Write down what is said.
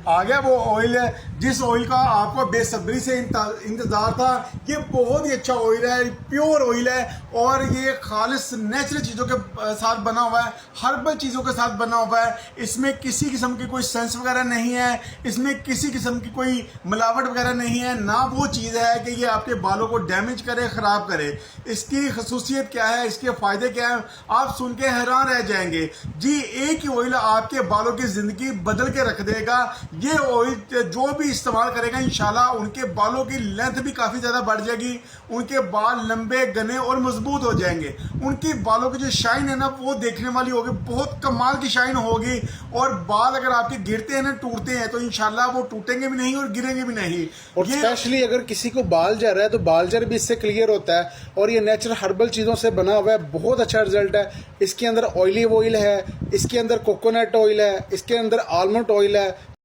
आ गया वो ऑयल है जिस ऑयल का आपको बेसब्री से इंतजार था। ये बहुत ही अच्छा ऑयल है, प्योर ऑयल है और ये खालिस नेचुरल चीज़ों के साथ बना हुआ है, हर्बल चीज़ों के साथ बना हुआ है। इसमें किसी किस्म की कोई सेंस वगैरह नहीं है, इसमें किसी किस्म की कोई मिलावट वगैरह नहीं है, ना वो चीज़ है कि ये आपके बालों को डैमेज करे, ख़राब करे। इसकी खसूसियत क्या है, इसके फ़ायदे क्या हैं, आप सुन के हैरान रह जाएंगे। जी, एक ही ऑयल आपके बालों की ज़िंदगी बदल के रख देगा। ये ऑयल जो भी इस्तेमाल करेगा इंशाल्लाह उनके बालों की लेंथ भी काफ़ी ज़्यादा बढ़ जाएगी, उनके बाल लंबे घने और मजबूत हो जाएंगे। उनकी बालों की जो शाइन है ना वो देखने वाली होगी, बहुत कमाल की शाइन होगी। और बाल अगर आपके गिरते हैं ना, टूटते हैं, तो इंशाल्लाह वो टूटेंगे भी नहीं और गिरेंगे भी नहीं। और स्पेशली अगर किसी को बाल जर है तो बाल जर भी इससे क्लियर होता है। और ये नेचुरल हर्बल चीज़ों से बना हुआ है, बहुत अच्छा रिजल्ट है। इसके अंदर ऑलिव ऑयल है, इसके अंदर कोकोनट ऑयल है, इसके अंदर आलमंड ऑयल है।